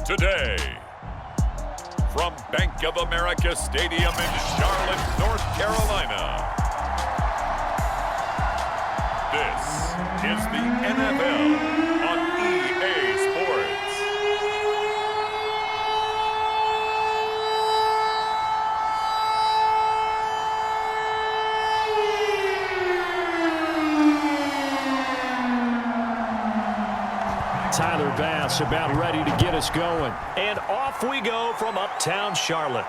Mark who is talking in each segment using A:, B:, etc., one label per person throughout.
A: today. From Bank of America Stadium in Charlotte, North Carolina. This is the NFL on EA Sports.
B: Tyler Bass about ready to get us going. And off we go from uptown Charlotte.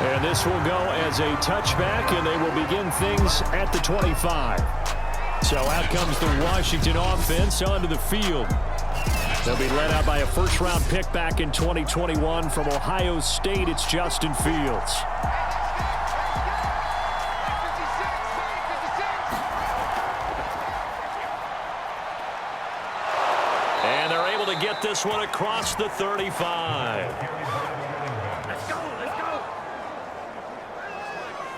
B: And this will go as a touchback, and they will begin things at the 25. So out comes the Washington offense onto the field. They'll be led out by a first-round pick back in 2021 from Ohio State. It's Justin Fields. And they're able to get this one across the 35.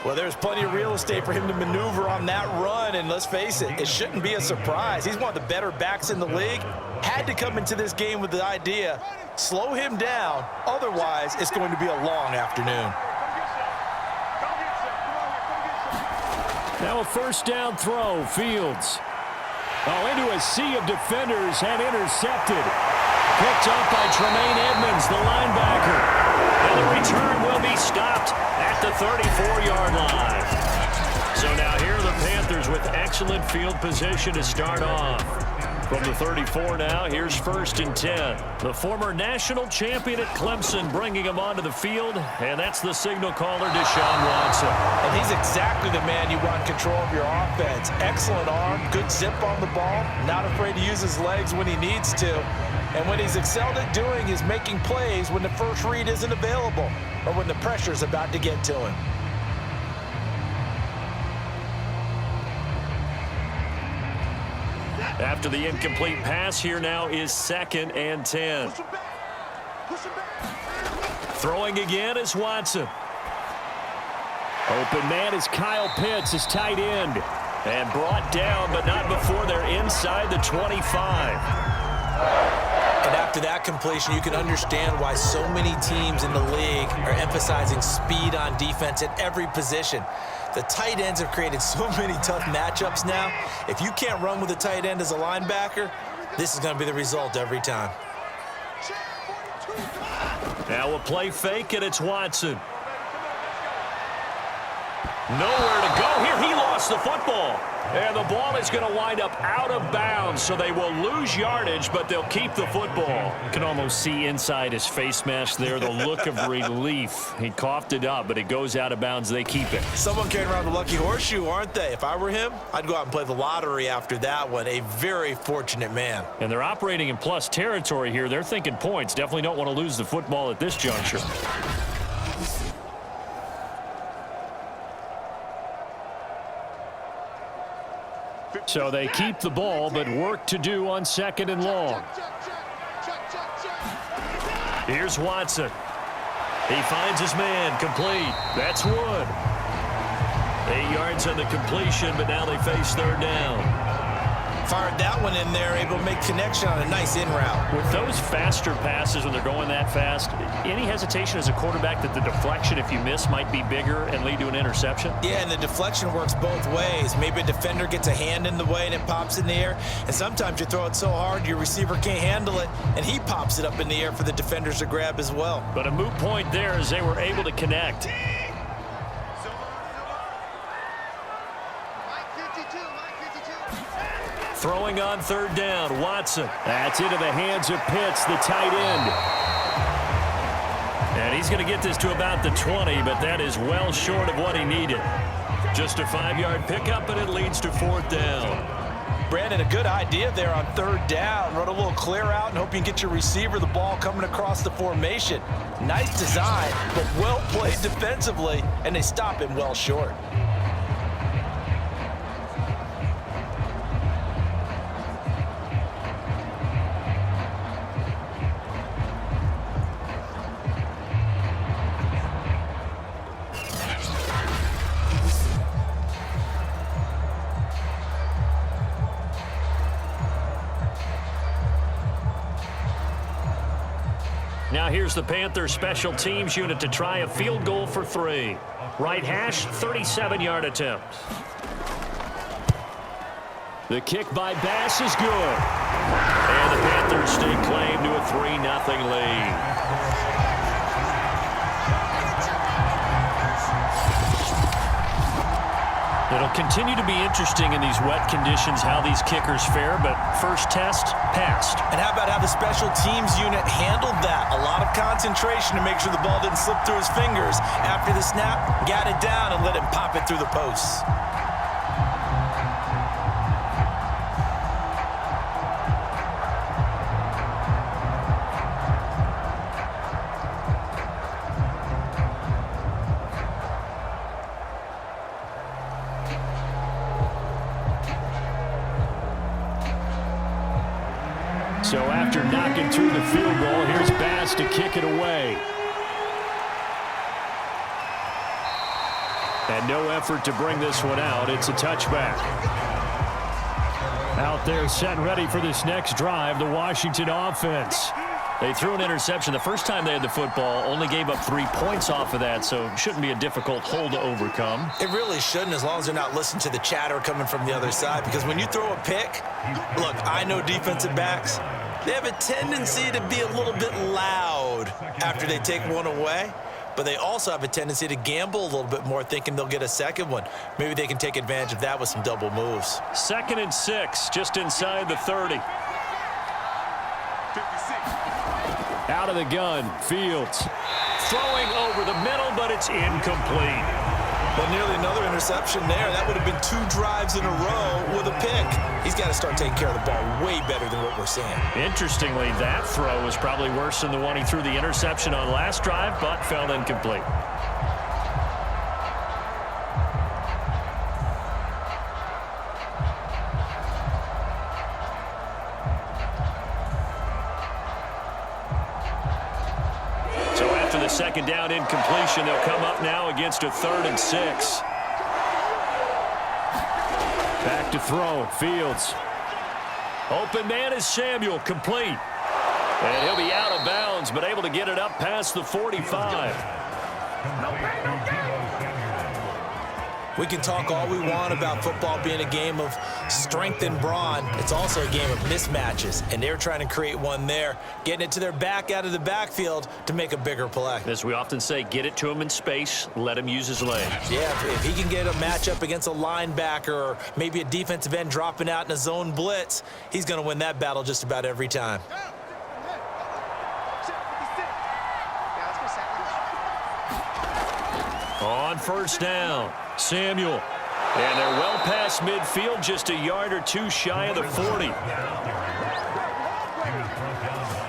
C: Well, there's plenty of real estate for him to maneuver on that run, and let's face it, it shouldn't be a surprise. He's one of the better backs in the league. Had to come into this game with the idea, slow him down, otherwise it's going to be a long afternoon.
B: Now a first down throw, Fields. Into a sea of defenders and intercepted. Picked up by Tremaine Edmonds, the linebacker. And the return will be stopped at the 34-yard line. So now here are the Panthers with excellent field position to start off. From the 34 now, here's 1st and 10. The former national champion at Clemson bringing him onto the field, and that's the signal caller, Deshaun Watson.
C: And he's exactly the man you want control of your offense. Excellent arm, good zip on the ball, not afraid to use his legs when he needs to. And what he's excelled at doing is making plays when the first read isn't available or when the pressure's about to get to him.
B: After the incomplete pass, here now is 2nd and 10. Throwing again is Watson. Open man is Kyle Pitts, his tight end. And brought down, but not before they're inside the 25.
C: And after that completion, you can understand why so many teams in the league are emphasizing speed on defense at every position. The tight ends have created so many tough matchups now. If you can't run with a tight end as a linebacker, this is going to be the result every time.
B: Now a play fake, and it's Watson. Nowhere to go here. He lost the football. And the ball is going to wind up out of bounds, so they will lose yardage, but they'll keep the football. You can almost see inside his face mask there the look of relief. He coughed it up, but it goes out of bounds. They keep it.
C: Someone carrying around the lucky horseshoe, aren't they? If I were him, I'd go out and play the lottery after that one. A very fortunate man.
B: And they're operating in plus territory here. They're thinking points. Definitely don't want to lose the football at this juncture. So they keep the ball, but work to do on 2nd and long. Here's Watson. He finds his man, complete. That's Wood. 8 yards on the completion, but now they face 3rd down.
C: Fired that one in there, able to make connection on a nice in route.
B: With those faster passes when they're going that fast, any hesitation as a quarterback that the deflection, if you miss, might be bigger and lead to an interception?
C: Yeah, and the deflection works both ways. Maybe a defender gets a hand in the way and it pops in the air. And sometimes you throw it so hard your receiver can't handle it, and he pops it up in the air for the defenders to grab as well.
B: But a moot point there as they were able to connect. Throwing on 3rd down, Watson. That's into the hands of Pitts, the tight end. And he's going to get this to about the 20, but that is well short of what he needed. Just a 5-yard pickup, and it leads to 4th down.
C: Brandon, a good idea there on 3rd down. Run a little clear out and hope you can get your receiver the ball coming across the formation. Nice design, but well played defensively, and they stop him well short.
B: Now here's the Panthers special teams unit to try a field goal for 3. Right hash, 37-yard attempt. The kick by Bass is good. And the Panthers stake claim to a 3-0 lead. It'll continue to be interesting in these wet conditions how these kickers fare, but first test, passed.
C: And how about how the special teams unit handled that? A lot of concentration to make sure the ball didn't slip through his fingers. After the snap, got it down and let him pop it through the posts.
B: So after knocking through the field goal, here's Bass to kick it away. And no effort to bring this one out. It's a touchback. Out there set and ready for this next drive, the Washington offense. They threw an interception the first time they had the football, only gave up 3 points off of that, so it shouldn't be a difficult hole to overcome.
C: It really shouldn't, as long as they're not listening to the chatter coming from the other side, because when you throw a pick, look, I know defensive backs, they have a tendency to be a little bit loud after they take one away, but they also have a tendency to gamble a little bit more, thinking they'll get a second one. Maybe they can take advantage of that with some double moves.
B: 2nd and 6, just inside the 30. Out of the gun, Fields. Throwing over the middle, but it's incomplete.
C: Well, nearly another interception there. That would have been 2 drives in a row with a pick. He's got to start taking care of the ball way better than what we're seeing.
B: Interestingly, that throw was probably worse than the one he threw the interception on last drive, but fell incomplete. Second down incompletion. They'll come up now against a 3rd and 6. Back to throw. Fields. Open man is Samuel. Complete. And he'll be out of bounds, but able to get it up past the 45.
C: We can talk all we want about football being a game of strength and brawn. It's also a game of mismatches, and they're trying to create one there, getting it to their back out of the backfield to make a bigger play.
B: As we often say, get it to him in space, let him use his legs.
C: Yeah, if he can get a matchup against a linebacker or maybe a defensive end dropping out in a zone blitz, he's going to win that battle just about every time.
B: On first down, Samuel. And they're well past midfield, just a yard or 2 shy of the 40.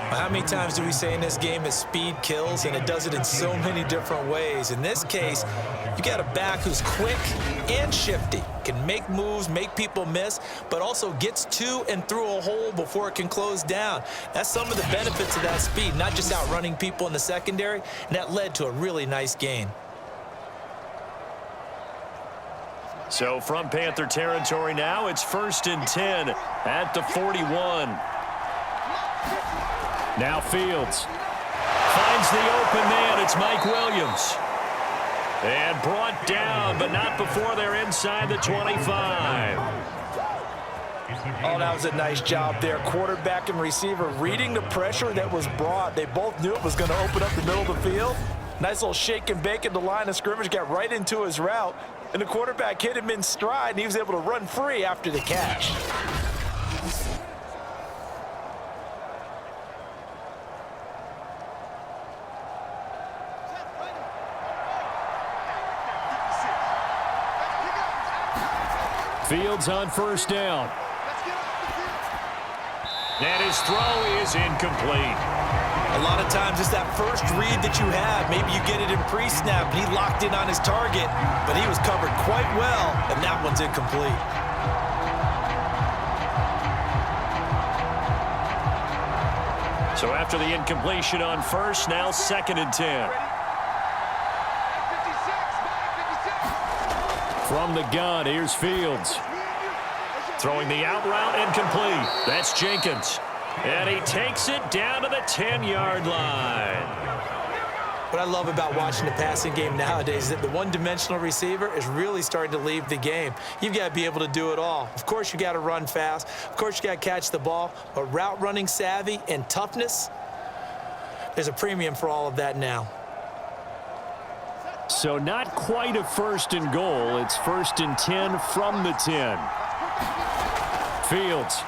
C: How many times do we say in this game that speed kills, and it does it in so many different ways? In this case, you got a back who's quick and shifty, can make moves, make people miss, but also gets to and through a hole before it can close down. That's some of the benefits of that speed, not just outrunning people in the secondary, and that led to a really nice gain.
B: So from Panther territory now, it's 1st and 10 at the 41. Now Fields finds the open man. It's Mike Williams. And brought down, but not before they're inside the 25.
C: Oh, that was a nice job there. Quarterback and receiver reading the pressure that was brought. They both knew it was going to open up the middle of the field. Nice little shake and bake at the line of scrimmage, got right into his route. And the quarterback hit him in stride, and he was able to run free after the catch.
B: Fields on first down. And his throw is incomplete.
C: A lot of times it's that first read that you have. Maybe you get it in pre-snap, and he locked in on his target, but he was covered quite well, and that one's incomplete.
B: So after the incompletion on first, now 2nd and 10. From the gun, here's Fields. Throwing the out route, incomplete. That's Jenkins. And he takes it down to the 10-yard line.
C: What I love about watching the passing game nowadays is that the one-dimensional receiver is really starting to leave the game. You've got to be able to do it all. Of course, you got to run fast. Of course, you got to catch the ball. But route running savvy and toughness, there's a premium for all of that now.
B: So not quite a 1st and goal. It's 1st and 10 from the 10. Fields.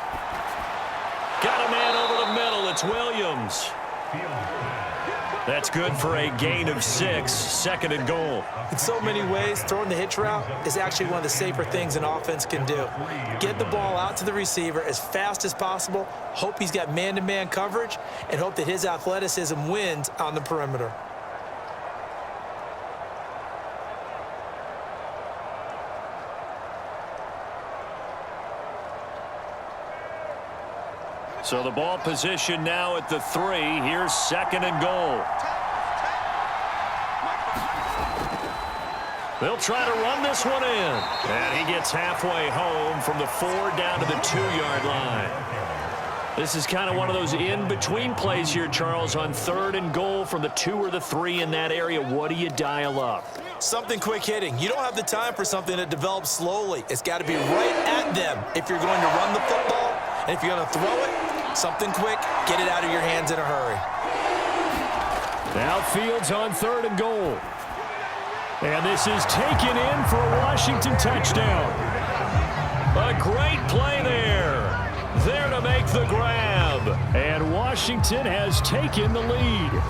B: Got a man over the middle. It's Williams. That's good for a gain of 6, 2nd and goal.
C: In so many ways, throwing the hitch route is actually one of the safer things an offense can do. Get the ball out to the receiver as fast as possible, hope he's got man-to-man coverage, and hope that his athleticism wins on the perimeter.
B: So the ball position now at the 3. Here's 2nd and goal. They'll try to run this one in. And he gets halfway home from the 4 down to the 2-yard line. This is kind of one of those in-between plays here, Charles, on 3rd and goal from the 2 or the 3 in that area. What do you dial up?
C: Something quick hitting. You don't have the time for something that develops slowly. It's got to be right at them if you're going to run the football. And if you're going to throw it, something quick, get it out of your hands in a hurry.
B: Now Fields on 3rd and goal. And this is taken in for a Washington touchdown. A great play there. There to make the grab. And Washington has taken the lead.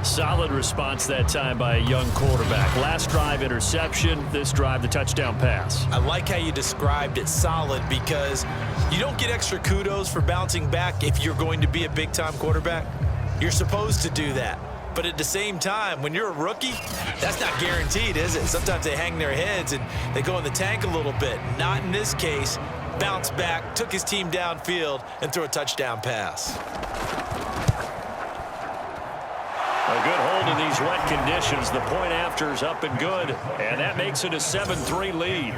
B: Solid response that time by a young quarterback. Last drive, interception. This drive, the touchdown pass.
C: I like how you described it, solid, because you don't get extra kudos for bouncing back if you're going to be a big-time quarterback. You're supposed to do that. But at the same time, when you're a rookie, that's not guaranteed, is it? Sometimes they hang their heads and they go in the tank a little bit. Not in this case. Bounced back, took his team downfield, and threw a touchdown pass.
B: A good hold in these wet conditions. The point after is up and good. And that makes it a 7-3 lead.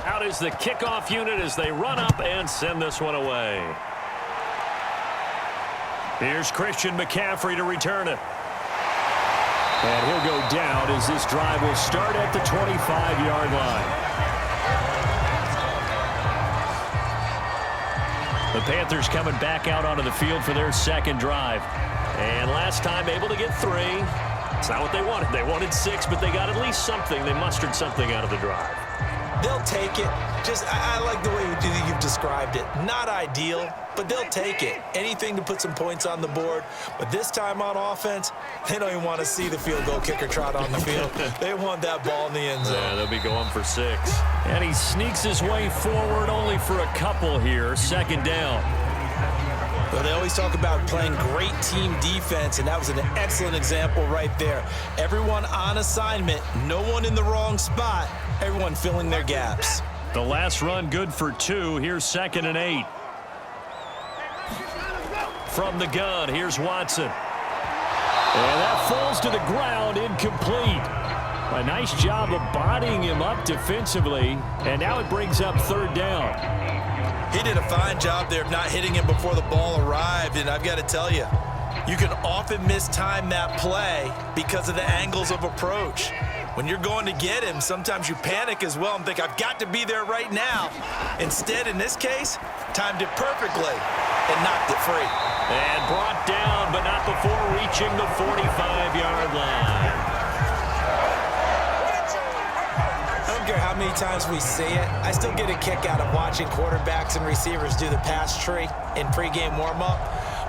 B: Out is the kickoff unit as they run up and send this one away. Here's Christian McCaffrey to return it. And he'll go down as this drive will start at the 25-yard line. The Panthers coming back out onto the field for their 2nd drive. And last time able to get 3. It's not what they wanted. They wanted 6, but they got at least something. They mustered something out of the drive.
C: They'll take it. I like the way you've described it. Not ideal, but they'll take it. Anything to put some points on the board. But this time on offense, they don't even want to see the field goal kicker trot on the field. They want that ball in the end zone.
B: Yeah, they'll be going for 6. And he sneaks his way forward only for a couple here. 2nd down.
C: Well, they always talk about playing great team defense, and that was an excellent example right there. Everyone on assignment, no one in the wrong spot, everyone filling their gaps.
B: The last run good for 2. Here's 2nd and 8. From the gun, here's Watson. And that falls to the ground, incomplete. A nice job of bodying him up defensively, and now it brings up 3rd down.
C: He did a fine job there of not hitting him before the ball arrived, and I've got to tell you, you can often mistime that play because of the angles of approach. When you're going to get him, sometimes you panic as well and think, I've got to be there right now. Instead, in this case, timed it perfectly and knocked it free.
B: And brought down, but not before reaching the 45-yard line.
C: I don't care how many times we see it, I still get a kick out of watching quarterbacks and receivers do the pass tree in pregame warm-up.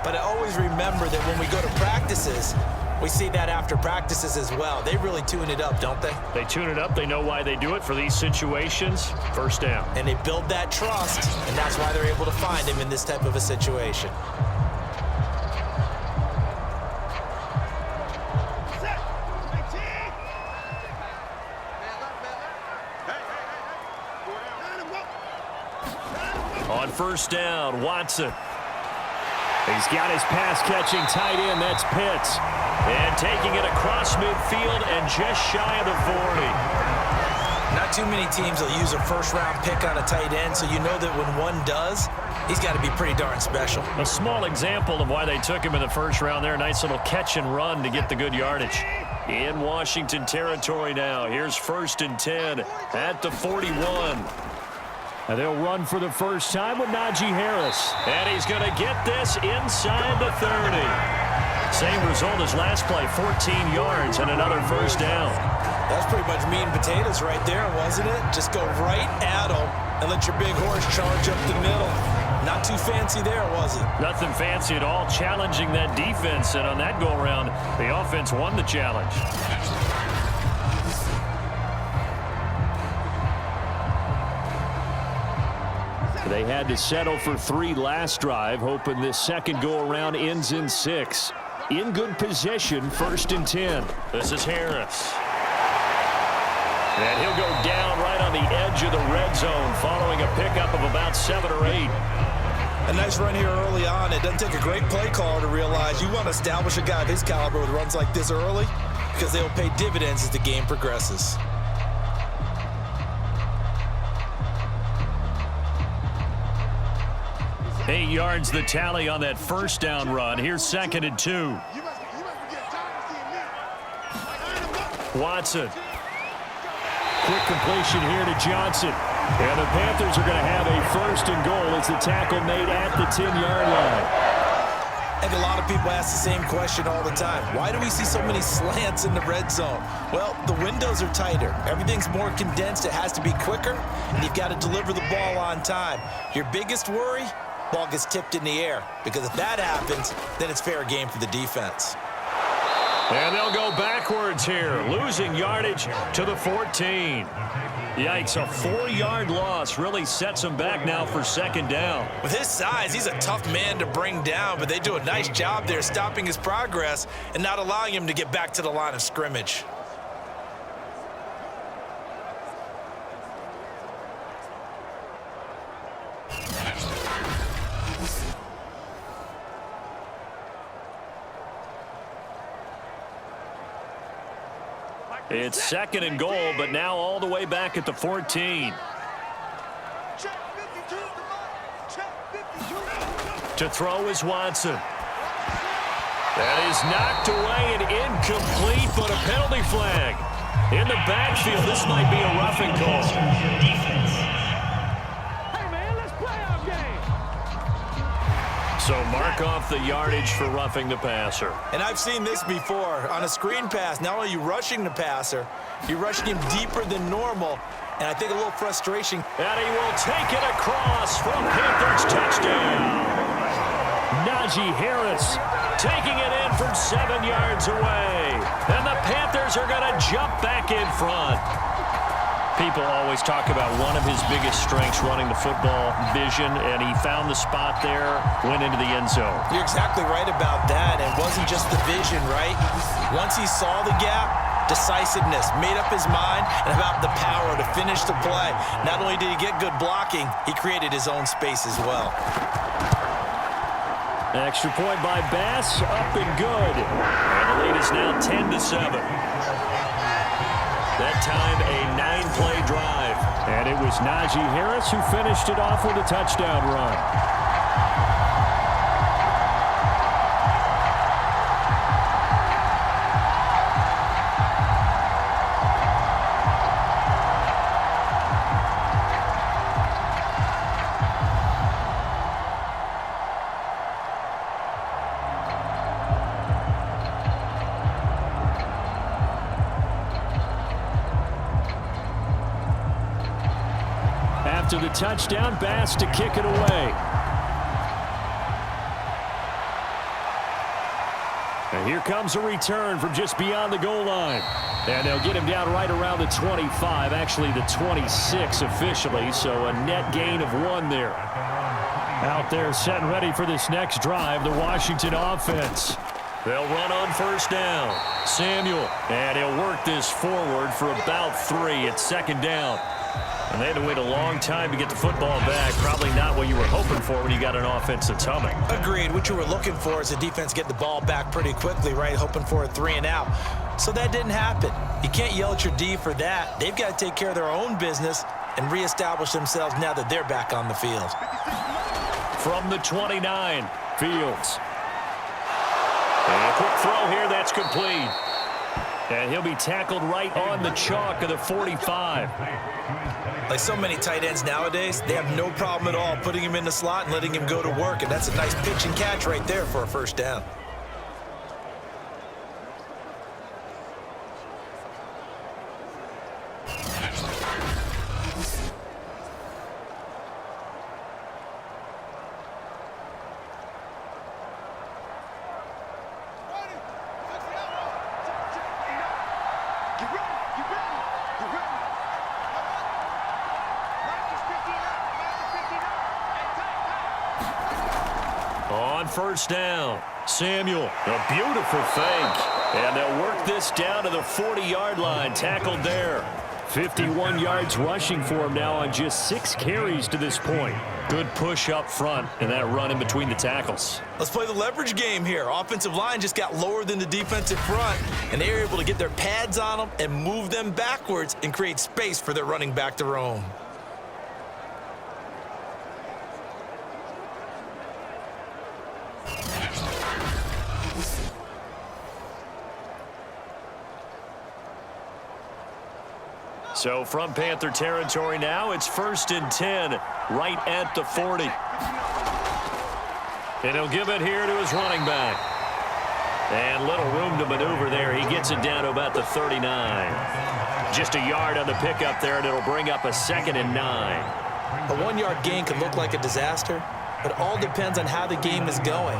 C: But I always remember that when we go to practices, We see that after practices as well. They really tune it up, don't they?
B: They tune it up. They know why they do it for these situations. First down.
C: And they build that trust, and that's why they're able to find him in this type of a situation.
B: On first down, Watson. He's got his pass-catching tight end. That's Pitts. And taking it across midfield and just shy of the 40.
C: Not too many teams will use a first-round pick on a tight end, so you know that when one does, he's got to be pretty darn special.
B: A small example of why they took him in the first round there. Nice little catch and run to get the good yardage. In Washington territory now. Here's 1st and 10 at the 41. And they'll run for the first time with Najee Harris. And he's going to get this inside the 30. Same result as last play, 14 yards and another first down.
C: That's pretty much meat and potatoes right there, wasn't it? Just go right at him and let your big horse charge up the middle. Not too fancy there, was it?
B: Nothing fancy at all, challenging that defense. And on that go-around, the offense won the challenge. They had to settle for 3 last drive, hoping this second go-around ends in 6. In good position, 1st and 10. This is Harris. And he'll go down right on the edge of the red zone following a pickup of about 7 or 8.
C: A nice run here early on. It doesn't take a great play caller to realize you want to establish a guy of his caliber with runs like this early because they will pay dividends as the game progresses.
B: Eight yards the tally on that first down run. Here's 2nd and 2. Watson. Quick completion here to Johnson. And the Panthers are going to have a 1st and goal as the tackle made at the 10-yard line.
C: And a lot of people ask the same question all the time. Why do we see so many slants in the red zone? Well, the windows are tighter. Everything's more condensed. It has to be quicker, and you've got to deliver the ball on time. Your biggest worry? Ball gets tipped in the air, because if that happens, then it's fair game for the defense.
B: And they'll go backwards here, losing yardage to the 14. Yikes, a 4-yard loss really sets him back now for 2nd down.
C: With his size, he's a tough man to bring down, but they do a nice job there stopping his progress and not allowing him to get back to the line of scrimmage.
B: It's 2nd and goal, but now all the way back at the 14. To throw is Watson. That is knocked away and incomplete, but a penalty flag. In the backfield, this might be a roughing call. So mark off the yardage for roughing the passer.
C: And I've seen this before. On a screen pass, not only are you rushing the passer, you're rushing him deeper than normal. And I think a little frustration.
B: And he will take it across for a Panthers touchdown. Najee Harris taking it in from 7 yards away. And the Panthers are going to jump back in front. People always talk about one of his biggest strengths, running the football, vision, and he found the spot there, went into the end zone.
C: You're exactly right about that. It wasn't just the vision, right? Once he saw the gap, decisiveness, made up his mind, and about the power to finish the play. Not only did he get good blocking, he created his own space as well.
B: Extra point by Bass, up and good. And the lead is now 10-7. That time a 9-play drive. And it was Najee Harris who finished it off with a touchdown run. After the touchdown, Bass to kick it away. And here comes a return from just beyond the goal line. And they'll get him down right around the 25, actually the 26 officially, so a net gain of 1 there. Out there set and ready for this next drive, the Washington offense. They'll run on first down. Samuel, and he'll work this forward for about 3 at second down. And they had to wait a long time to get the football back. Probably not what you were hoping for when you got an offense that's humming.
C: Agreed. What you were looking for is the defense get the ball back pretty quickly, right? Hoping for a 3 and out. So that didn't happen. You can't yell at your D for that. They've got to take care of their own business and reestablish themselves now that they're back on the field.
B: From the 29, Fields. And a quick throw here, that's complete. And he'll be tackled right on the chalk of the 45.
C: Like so many tight ends nowadays, they have no problem at all putting him in the slot and letting him go to work. And that's a nice pitch and catch right there for a first down.
B: On first down, Samuel, a beautiful fake. And they'll work this down to the 40-yard line, tackled there. 51 yards rushing for him now on just 6 carries to this point. Good push up front and that run in between the tackles.
C: Let's play the leverage game here. Offensive line just got lower than the defensive front, and they were able to get their pads on them and move them backwards and create space for their running back to roam.
B: So from Panther territory now, it's 1st and 10, right at the 40. And he'll give it here to his running back. And little room to maneuver there. He gets it down to about the 39. Just a yard on the pickup there, and it'll bring up a 2nd and 9.
C: A 1-yard gain could look like a disaster, but it all depends on how the game is going.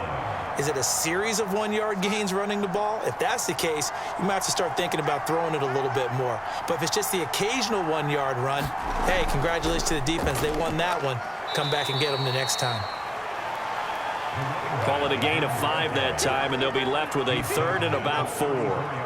C: Is it a series of 1-yard gains running the ball? If that's the case, you might have to start thinking about throwing it a little bit more. But if it's just the occasional 1-yard run, hey, congratulations to the defense. They won that one. Come back and get them the next time.
B: Call it a gain of 5 that time, and they'll be left with a 3rd and about 4.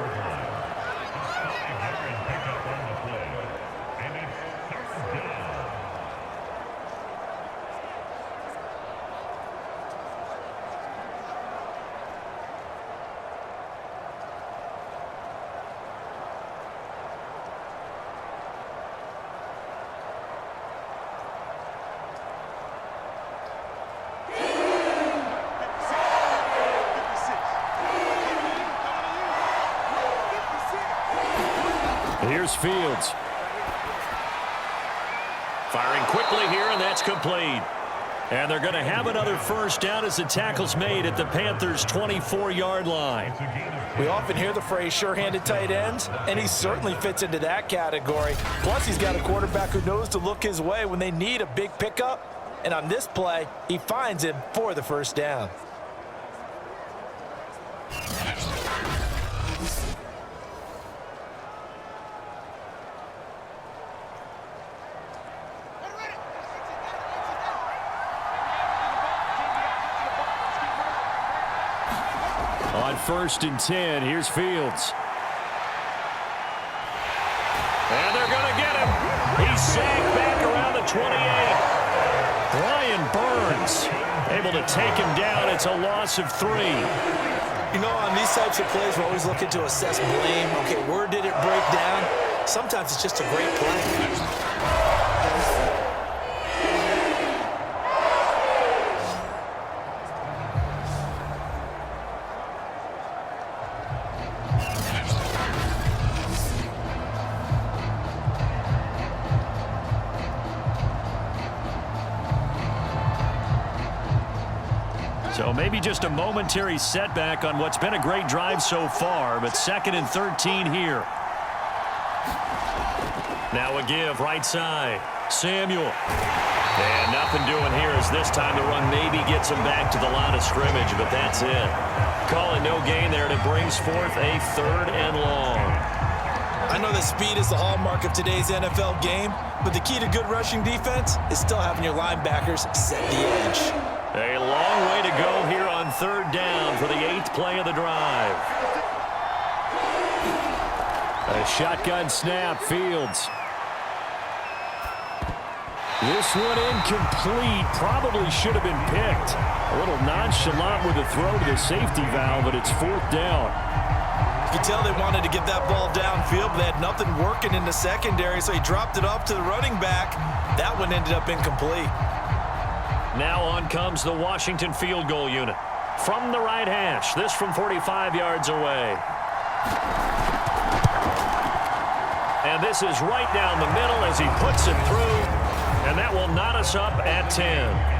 B: Here's Fields. Firing quickly here, and that's complete. And they're going to have another first down as the tackle's made at the Panthers' 24-yard line.
C: We often hear the phrase sure-handed tight ends, and he certainly fits into that category. Plus, he's got a quarterback who knows to look his way when they need a big pickup. And on this play, he finds him for the first down.
B: On 1st and 10, here's Fields. And they're going to get him. He's sagged back around the 28. Brian Burns able to take him down. It's a loss of 3.
C: You know, on these types of plays, we're always looking to assess blame. Okay, where did it break down? Sometimes it's just a great play.
B: So maybe just a momentary setback on what's been a great drive so far, but 2nd and 13 here. Now a give right side. Samuel. And nothing doing here as this time the run maybe gets him back to the line of scrimmage, but that's it. Call it no gain there, and it brings forth a 3rd and long.
C: I know that speed is the hallmark of today's NFL game, but the key to good rushing defense is still having your linebackers set the edge.
B: A long way to go here on 3rd down for the 8th play of the drive. A shotgun snap, Fields. This one incomplete. Probably should have been picked. A little nonchalant with the throw to the safety valve, but it's 4th down.
C: You can tell they wanted to get that ball downfield, but they had nothing working in the secondary, so he dropped it off to the running back. That one ended up incomplete.
B: Now on comes the Washington field goal unit. From the right hash, this from 45 yards away. And this is right down the middle as he puts it through, and that will knot us up at 10.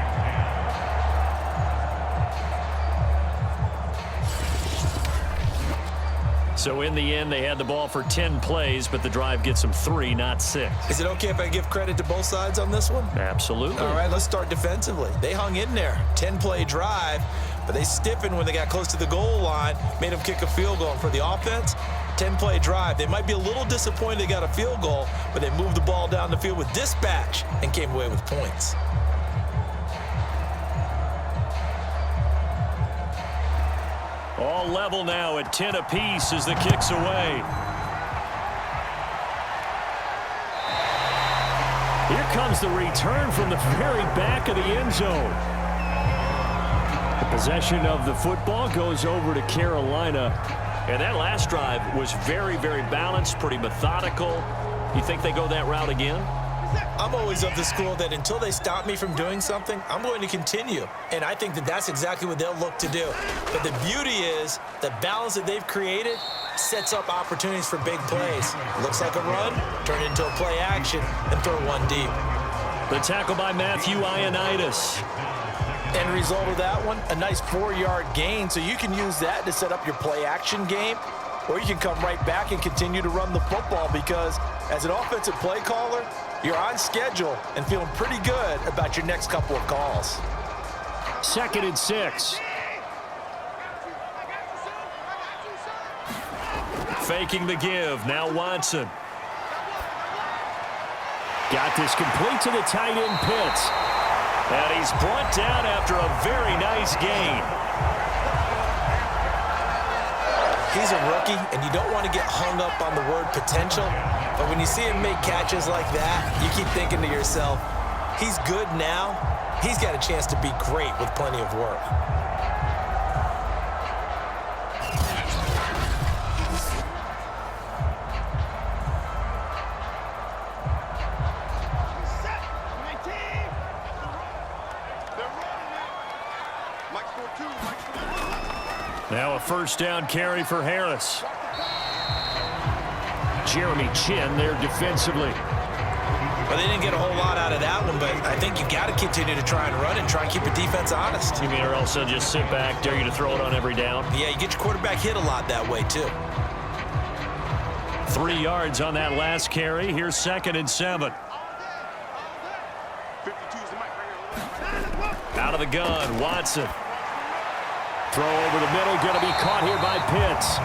B: So in the end, they had the ball for 10 plays, but the drive gets them 3, not 6.
C: Is it okay if I give credit to both sides on this one?
B: Absolutely.
C: All right, let's start defensively. They hung in there. 10-play drive, but they stiffened when they got close to the goal line, made them kick a field goal. And for the offense, 10-play drive. They might be a little disappointed they got a field goal, but they moved the ball down the field with dispatch and came away with points.
B: All level now at 10 apiece as the kick's away. Here comes the return from the very back of the end zone. The possession of the football goes over to Carolina. And that last drive was very, very balanced, pretty methodical. You think they go that route again?
C: I'm always of the school that until they stop me from doing something, I'm going to continue. And I think that that's exactly what they'll look to do. But the beauty is the balance that they've created sets up opportunities for big plays. Looks like a run, turn it into a play action, and throw one deep.
B: The tackle by Matthew Ioannidis.
C: End result of that one, a nice 4-yard gain. So you can use that to set up your play action game, or you can come right back and continue to run the football because as an offensive play caller, you're on schedule and feeling pretty good about your next couple of calls.
B: 2nd and 6. Faking the give. Now Watson. Got this complete to the tight end Pitts. And he's brought down after a very nice gain.
C: He's a rookie, and you don't want to get hung up on the word potential. But when you see him make catches like that, you keep thinking to yourself, he's good now. He's got a chance to be great with plenty of work.
B: Now a 1st down carry for Harris. Jeremy Chin there defensively.
C: Well, they didn't get a whole lot out of that one, but I think you got to continue to try and run and try and keep your defense honest.
B: You mean, or else they'll just sit back, dare you to throw it on every down?
C: Yeah, you get your quarterback hit a lot that way, too.
B: 3 yards on that last carry. Here's 2nd and 7. Out of the gun, Watson. Throw over the middle, going to be caught here by Pitts.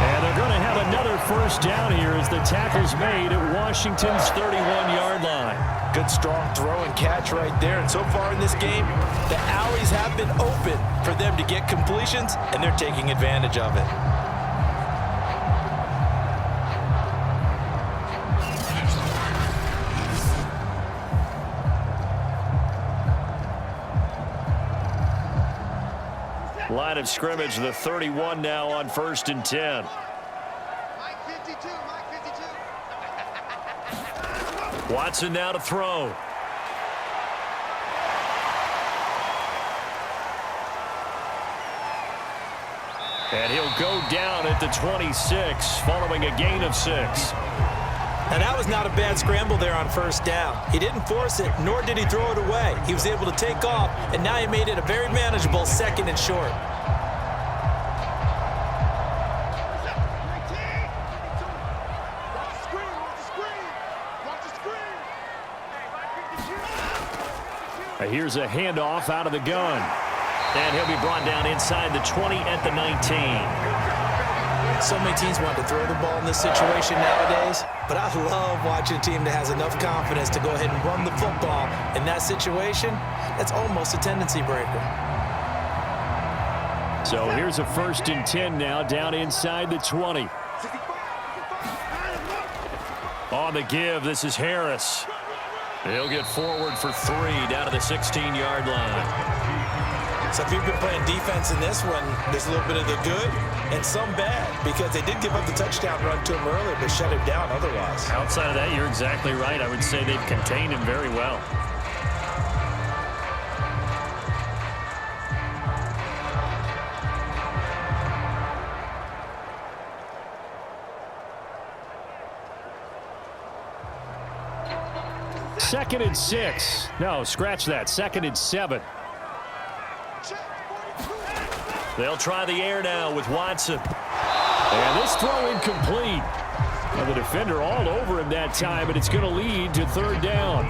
B: And they're going to have another 1st down here as the tackle's made at Washington's 31-yard line.
C: Good, strong throw and catch right there. And so far in this game, the alleys have been open for them to get completions, and they're taking advantage of it.
B: Line of scrimmage, the 31 now on 1st and 10. Watson now to throw. And he'll go down at the 26 following a gain of 6.
C: Now, that was not a bad scramble there on 1st down. He didn't force it, nor did he throw it away. He was able to take off, and now he made it a very manageable 2nd and short.
B: Here's a handoff out of the gun. And he'll be brought down inside the 20 at the 19.
C: So many teams want to throw the ball in this situation nowadays, but I love watching a team that has enough confidence to go ahead and run the football. In that situation, that's almost a tendency breaker.
B: So here's a 1st and 10 now, down inside the 20. On the give, this is Harris. He'll get forward for 3 down to the 16-yard line.
C: So if you've been playing defense in this one, there's a little bit of the good and some bad, because they did give up the touchdown run to him earlier, but shut him down otherwise.
B: Outside of that, you're exactly right. I would say they've contained him very well. Second and 6. No, scratch that. 2nd and 7. They'll try the air now with Watson. And this throw incomplete. Well, the defender all over him that time, and it's going to lead to 3rd down.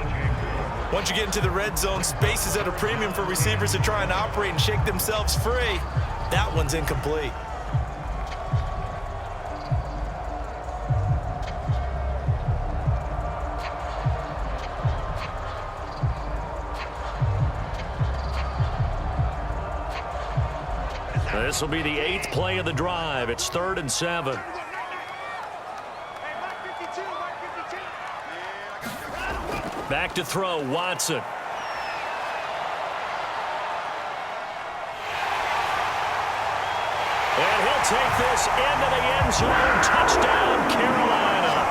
C: Once you get into the red zone, space is at a premium for receivers to try and operate and shake themselves free. That one's incomplete.
B: This will be the 8th play of the drive. It's 3rd and 7. Back to throw, Watson. And he'll take this into the end zone. Touchdown, Carolina.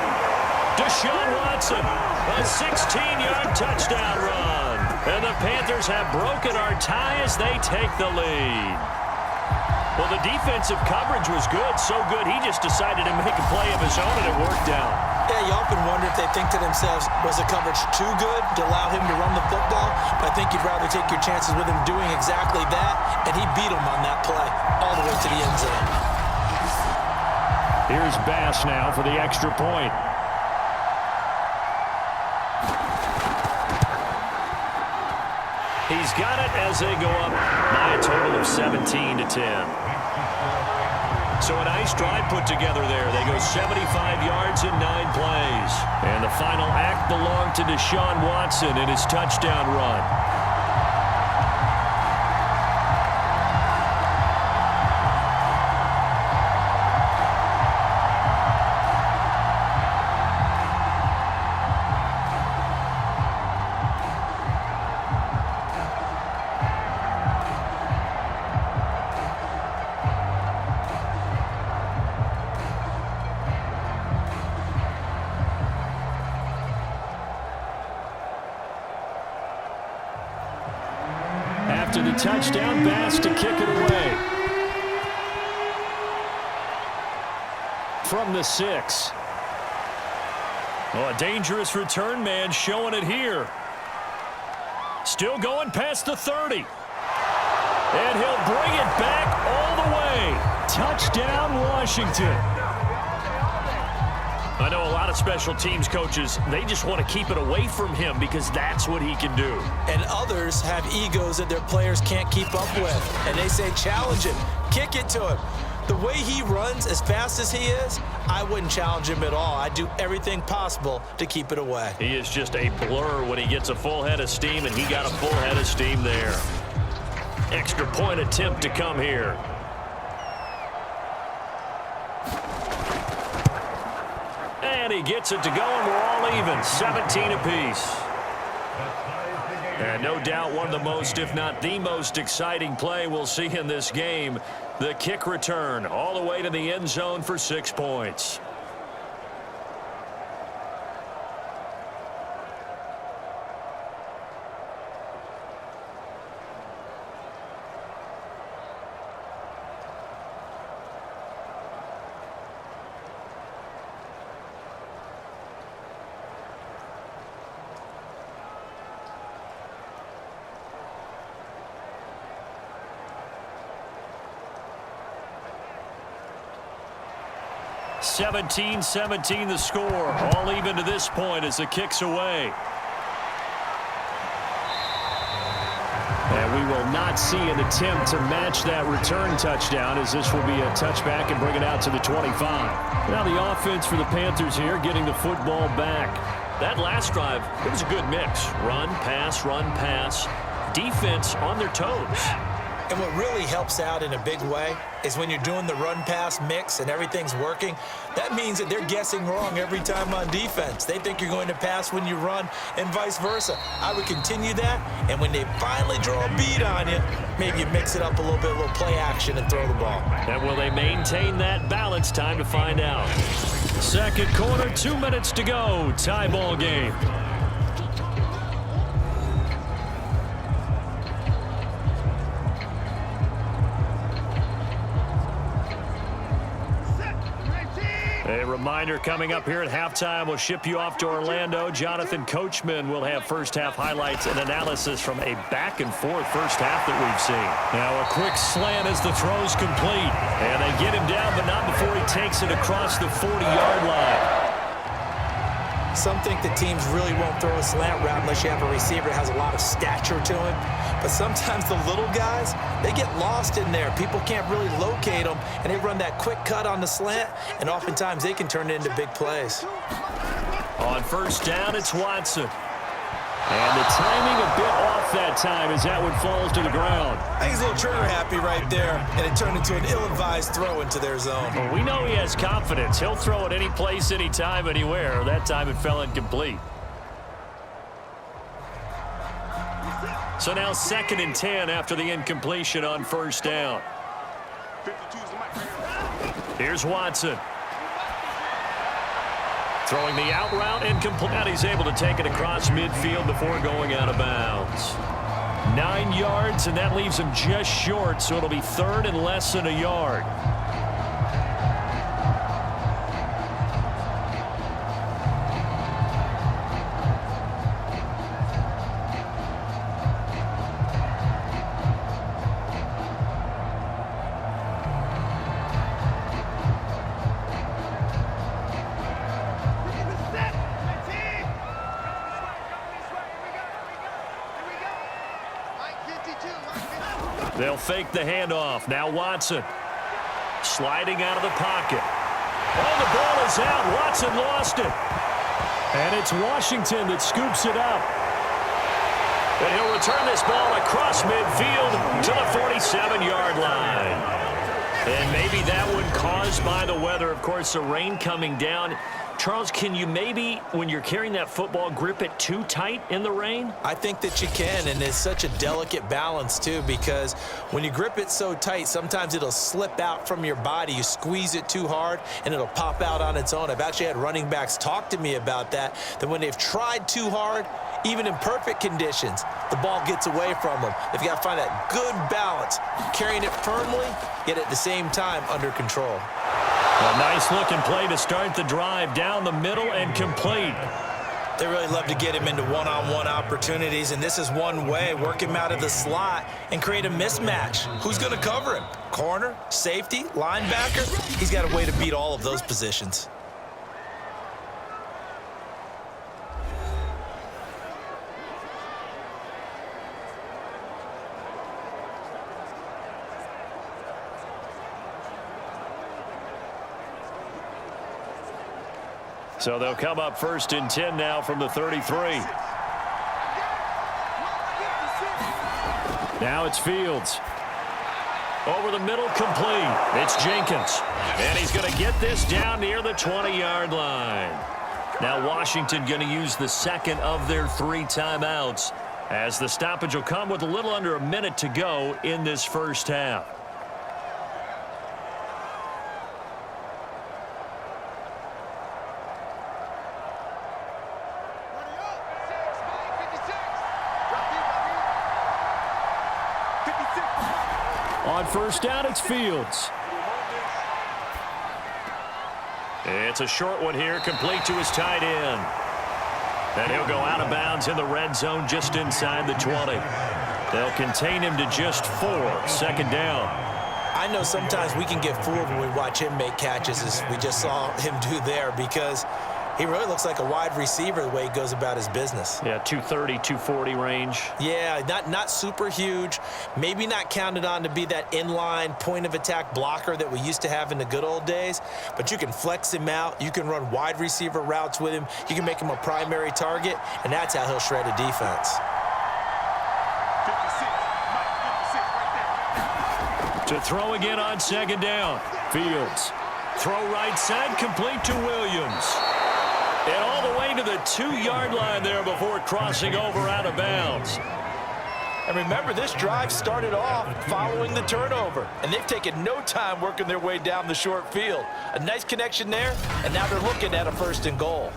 B: Deshaun Watson, a 16-yard touchdown run. And the Panthers have broken our tie as they take the lead. Well, the defensive coverage was good, so good he just decided to make a play of his own, and it worked out.
C: Yeah, you often wonder if they think to themselves, was the coverage too good to allow him to run the football? I think you'd rather take your chances with him doing exactly that, and he beat him on that play all the way to the end zone.
B: Here's Bass now for the extra point. He's got it as they go up by a total of 17-10. So a nice drive put together there. They go 75 yards in 9 plays. And the final act belonged to Deshaun Watson in his touchdown run. After the touchdown, Bass to kick it away. From the 6. Oh, a dangerous return man showing it here. Still going past the 30. And he'll bring it back all the way. Touchdown, Washington. I know a lot of special teams coaches, they just want to keep it away from him because that's what he can do.
C: And others have egos that their players can't keep up with. And they say, challenge him, kick it to him. The way he runs as fast as he is, I wouldn't challenge him at all. I'd do everything possible to keep it away.
B: He is just a blur when he gets a full head of steam, and he got a full head of steam there. Extra point attempt to come here. And he gets it to go, and we're all even, 17 apiece. And no doubt one of the most, if not the most exciting play we'll see in this game, the kick return all the way to the end zone for 6 points. (17-17) the score. All even to this point as the kick's away. Let's see an attempt to match that return touchdown, as this will be a touchback and bring it out to the 25. Now the offense for the Panthers here getting the football back.
D: That last drive, it was a good mix. Run, pass, defense on their toes.
C: And what really helps out in a big way is when you're doing the run-pass mix and everything's working, that means that they're guessing wrong every time on defense. They think you're going to pass when you run and vice versa. I would continue that, and when they finally draw a bead on you, maybe you mix it up a little bit, a little play action, and throw the ball.
B: And will they maintain that balance? Time to find out. Second quarter, 2 minutes to go. Tie ball game. A reminder coming up here at halftime. We'll ship you off to Orlando. Jonathan Coachman will have first-half highlights and analysis from a back-and-forth first half that we've seen. Now a quick slant as the throw's complete. And they get him down, but not before he takes it across the 40-yard line.
C: Some think that teams really won't throw a slant route unless you have a receiver that has a lot of stature to him. But sometimes the little guys, they get lost in there. People can't really locate them, and they run that quick cut on the slant, and oftentimes they can turn it into big plays.
B: On first down, it's Watson. And the timing a bit off that time as that one falls to the ground.
C: I think he's a little trigger happy right there, and it turned into an ill-advised throw into their zone.
B: Well, we know he has confidence. He'll throw it any place, anytime, anywhere. That time it fell incomplete. So now 2nd and 10 after the incompletion on first down. Here's Watson. Throwing the out route incomplete. And he's able to take it across midfield before going out of bounds. 9 yards, and that leaves him just short, so it'll be 3rd and less than a yard. They'll fake the handoff. Now Watson sliding out of the pocket. Oh, the ball is out. Watson lost it. And it's Washington that scoops it up. And he'll return this ball across midfield to the 47-yard line. And maybe that one caused by the weather. Of course, the rain coming down. Charles, can you maybe, when you're carrying that football, grip it too tight in the rain?
C: I think that you can, and it's such a delicate balance, too, because when you grip it so tight, sometimes it'll slip out from your body. You squeeze it too hard, and it'll pop out on its own. I've actually had running backs talk to me about that when they've tried too hard, even in perfect conditions, the ball gets away from them. They've got to find that good balance, carrying it firmly, yet at the same time under control.
B: A nice-looking play to start the drive down the middle and complete.
C: They really love to get him into one-on-one opportunities, and this is one way. Work him out of the slot and create a mismatch. Who's going to cover him? Corner, safety, linebacker? He's got a way to beat all of those positions.
B: So they'll come up 1st and 10 now from the 33. Now it's Fields. Over the middle, complete. It's Jenkins. And he's going to get this down near the 20-yard line. Now Washington going to use the second of their 3 timeouts, as the stoppage will come with a little under a minute to go in this first half. On first down, it's Fields. It's a short one here, complete to his tight end. And he'll go out of bounds in the red zone just inside the 20. They'll contain him to just 4. 2nd down.
C: I know sometimes we can get fooled when we watch him make catches, as we just saw him do there, because He really looks like a wide receiver the way he goes about his business.
D: Yeah, 230, 240 range.
C: Yeah, not super huge. Maybe not counted on to be that inline point-of-attack blocker that we used to have in the good old days. But you can flex him out. You can run wide receiver routes with him. You can make him a primary target, and that's how he'll shred a defense.
B: To throw again on second down. Fields. Throw right side, complete to Williams. And all the way to the 2-yard line there before crossing over out of bounds.
E: And remember, this drive started off following the turnover, and they've taken no time working their way down the short field. A nice connection there, and now they're looking at a 1st and goal.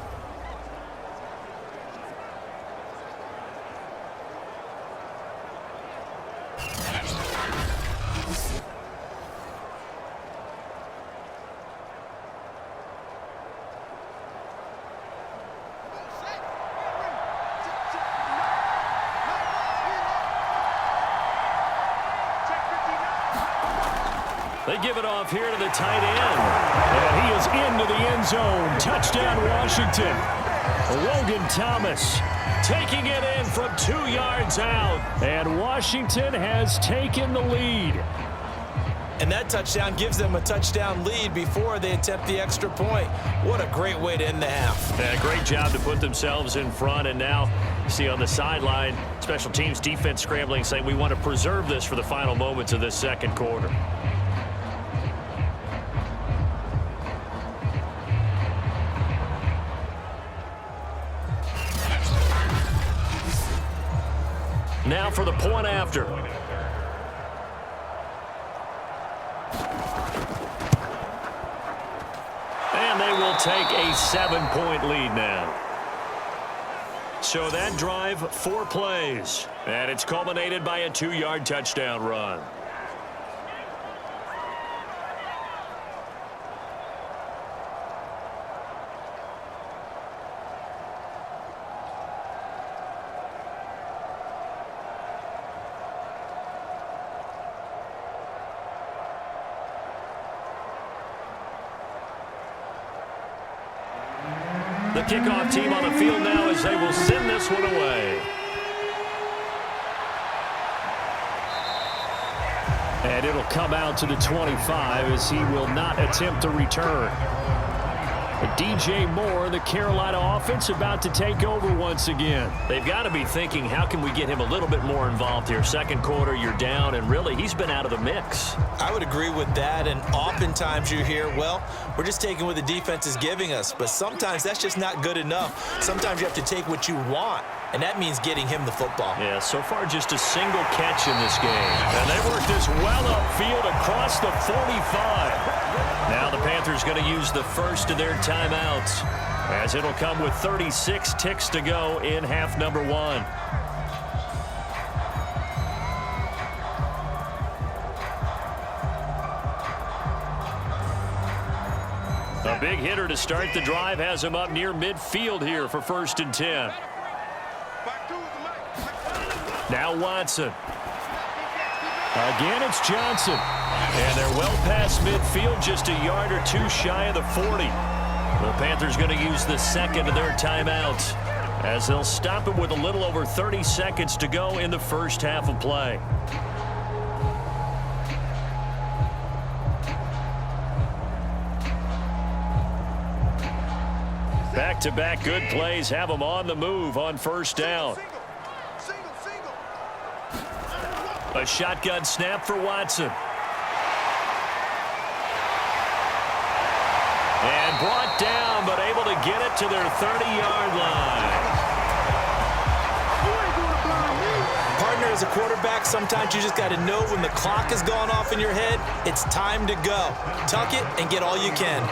B: They give it off here to the tight end. And he is into the end zone. Touchdown, Washington. Logan Thomas taking it in from 2 yards out. And Washington has taken the lead.
C: And that touchdown gives them a touchdown lead before they attempt the extra point. What a great way to end the half.
D: Yeah, great job to put themselves in front. And now, see on the sideline, special teams defense scrambling, saying we want to preserve this for the final moments of this second quarter. Now for the point after. And they will take a 7-point lead now. So that drive, 4 plays. And it's culminated by a 2-yard touchdown run. The kickoff team on the field now as they will send this one away.
B: And it'll come out to the 25 as he will not attempt a return. DJ Moore, the Carolina offense, about to take over once again.
D: They've got to be thinking, how can we get him a little bit more involved here? Second quarter, you're down, and really, he's been out of the mix.
C: I would agree with that, and oftentimes you hear, well, we're just taking what the defense is giving us, but sometimes that's just not good enough. Sometimes you have to take what you want, and that means getting him the football.
D: Yeah, so far just a single catch in this game.
B: And they work this well upfield across the 45.
D: Now the Panthers going to use the first of their timeouts, as it'll come with 36 ticks to go in half number 1. A big hitter to start the drive has him up near midfield here for 1st and 10. Now Watson.
B: Again, it's Johnson.
D: And they're well past midfield, just a yard or 2 shy of the 40. The Panthers going to use the second of their timeouts, as they'll stop it with a little over 30 seconds to go in the first half of play. Back-to-back good plays have them on the move on 1st down. A shotgun snap for Watson. And brought down, but able to get it to their 30-yard line.
C: Partner, as a quarterback, sometimes you just got to know when the clock has gone off in your head, it's time to go. Tuck it and get all you can.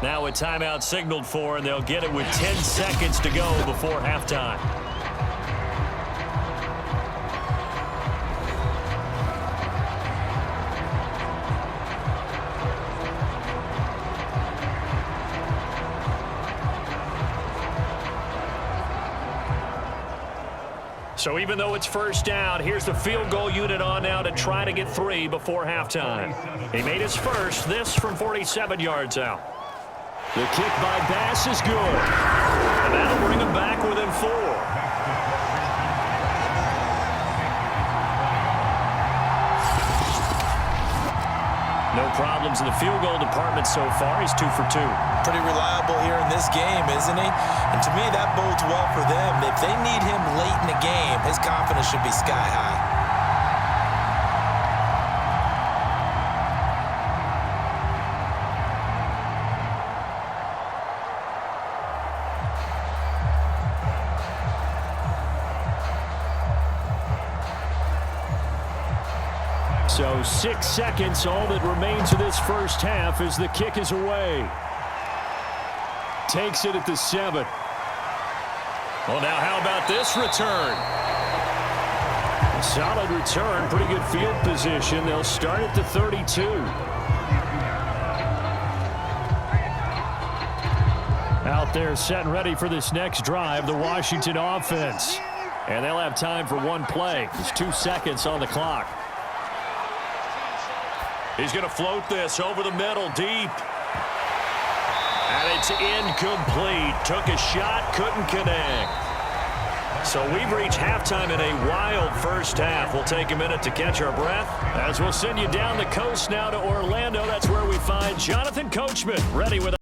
D: Now a timeout signaled for, and they'll get it with 10 seconds to go before halftime. So even though it's first down, here's the field goal unit on now to try to get 3 before halftime. He made his first, this from 47 yards out.
B: The kick by Bass is good.
D: And that'll bring him back within 4. No problems in the field goal department so far. He's 2 for 2.
C: Pretty reliable here in this game, isn't he? And to me, that bodes well for them. If they need him late in the game, his confidence should be sky high.
B: So 6 seconds, all that remains of this first half as the kick is away. Takes it at the 7.
D: Well, now how about this return?
B: Solid return, pretty good field position. They'll start at the 32. Out there set and ready for this next drive, the Washington offense. And they'll have time for one play. There's 2 seconds on the clock.
D: He's going to float this over the middle, deep. And it's incomplete. Took a shot, couldn't connect. So we've reached halftime in a wild first half. We'll take a minute to catch our breath as we'll send you down the coast now to Orlando. That's where we find Jonathan Coachman ready with